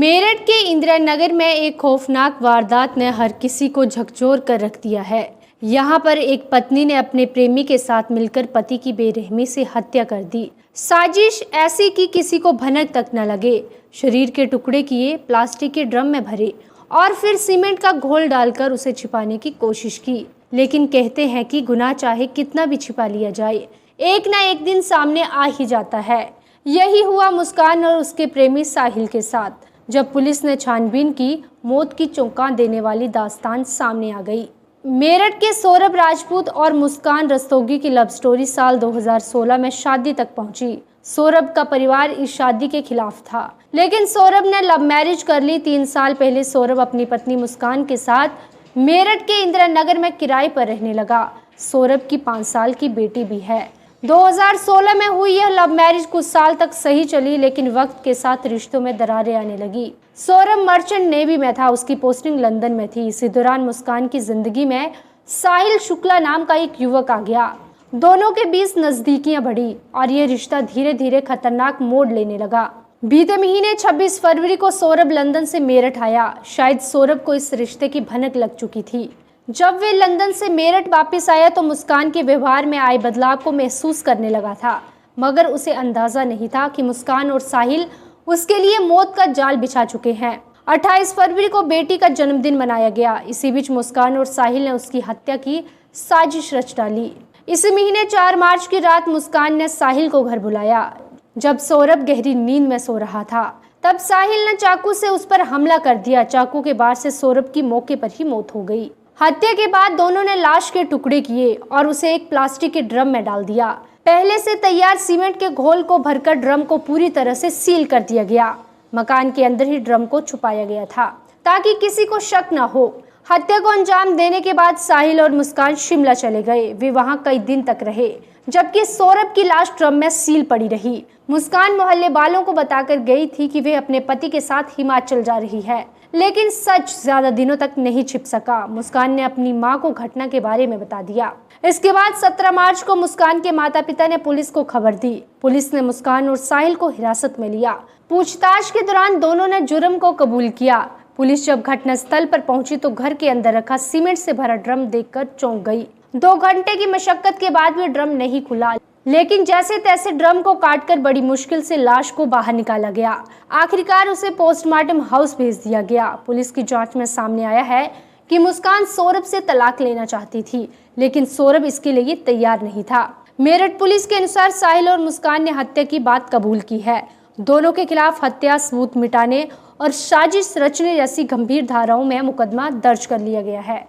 मेरठ के इंदिरा नगर में एक खौफनाक वारदात ने हर किसी को झकझोर कर रख दिया है। यहाँ पर एक पत्नी ने अपने प्रेमी के साथ मिलकर पति की बेरहमी से हत्या कर दी। साजिश ऐसी कि किसी को भनक तक न लगे। शरीर के टुकड़े किए, प्लास्टिक के ड्रम में भरे और फिर सीमेंट का घोल डालकर उसे छिपाने की कोशिश की। लेकिन कहते हैं कि गुनाह चाहे कितना भी छिपा लिया जाए, एक ना एक दिन सामने आ ही जाता है। यही हुआ मुस्कान और उसके प्रेमी साहिल के साथ। जब पुलिस ने छानबीन की, मौत की चौंका देने वाली दास्तान सामने आ गई। मेरठ के सौरभ राजपूत और मुस्कान रस्तोगी की लव स्टोरी साल 2016 में शादी तक पहुंची। सौरभ का परिवार इस शादी के खिलाफ था, लेकिन सौरभ ने लव मैरिज कर ली। 3 साल पहले सौरभ अपनी पत्नी मुस्कान के साथ मेरठ के इंदिरा नगर में किराए पर रहने लगा। सौरभ की 5 साल की बेटी भी है। 2016 में हुई यह लव मैरिज कुछ साल तक सही चली, लेकिन वक्त के साथ रिश्तों में दरारें आने लगी। सौरभ मर्चेंट नेवी में था, उसकी पोस्टिंग लंदन में थी। इसी दौरान मुस्कान की जिंदगी में साहिल शुक्ला नाम का एक युवक आ गया। दोनों के बीच नजदीकियां बढ़ी और यह रिश्ता धीरे धीरे खतरनाक मोड़ लेने लगा। बीते महीने 26 फरवरी को सौरभ लंदन से मेरठ आया। शायद सौरभ को इस रिश्ते की भनक लग चुकी थी। जब वे लंदन से मेरठ वापस आया तो मुस्कान के व्यवहार में आए बदलाव को महसूस करने लगा था, मगर उसे अंदाजा नहीं था कि मुस्कान और साहिल उसके लिए मौत का जाल बिछा चुके हैं। 28 फरवरी को बेटी का जन्मदिन मनाया गया। इसी बीच मुस्कान और साहिल ने उसकी हत्या की साजिश रच डाली। इसी महीने 4 मार्च की रात मुस्कान ने साहिल को घर बुलाया। जब सौरभ गहरी नींद में सो रहा था, तब साहिल ने चाकू से उस पर हमला कर दिया। चाकू के वार से सौरभ की मौके पर ही मौत हो गई। हत्या के बाद दोनों ने लाश के टुकड़े किए और उसे एक प्लास्टिक के ड्रम में डाल दिया। पहले से तैयार सीमेंट के घोल को भरकर ड्रम को पूरी तरह से सील कर दिया गया। मकान के अंदर ही ड्रम को छुपाया गया था ताकि किसी को शक न हो। हत्या को अंजाम देने के बाद साहिल और मुस्कान शिमला चले गए। वे वहां कई दिन तक रहे, जबकि सौरभ की लाश ड्रम में सील पड़ी रही। मुस्कान मोहल्ले वालों को बताकर गई थी कि वे अपने पति के साथ हिमाचल जा रही है, लेकिन सच ज्यादा दिनों तक नहीं छिप सका। मुस्कान ने अपनी मां को घटना के बारे में बता दिया। इसके बाद 17 मार्च को मुस्कान के माता पिता ने पुलिस को खबर दी। पुलिस ने मुस्कान और साहिल को हिरासत में लिया। पूछताछ के दौरान दोनों ने जुर्म को कबूल किया। पुलिस जब घटनास्थल पर पहुंची तो घर के अंदर रखा सीमेंट से भरा ड्रम देखकर चौंक गई। 2 घंटे की मशक्कत के बाद भी ड्रम नहीं खुला, लेकिन जैसे तैसे ड्रम को काटकर बड़ी मुश्किल से लाश को बाहर निकाला गया। आखिरकार उसे पोस्टमार्टम हाउस भेज दिया गया। पुलिस की जांच में सामने आया है कि मुस्कान सौरभ से तलाक लेना चाहती थी, लेकिन सौरभ इसके लिए तैयार नहीं था। मेरठ पुलिस के अनुसार साहिल और मुस्कान ने हत्या की बात कबूल की है। दोनों के खिलाफ हत्या, सबूत मिटाने और साजिश रचने जैसी गंभीर धाराओं में मुकदमा दर्ज कर लिया गया है।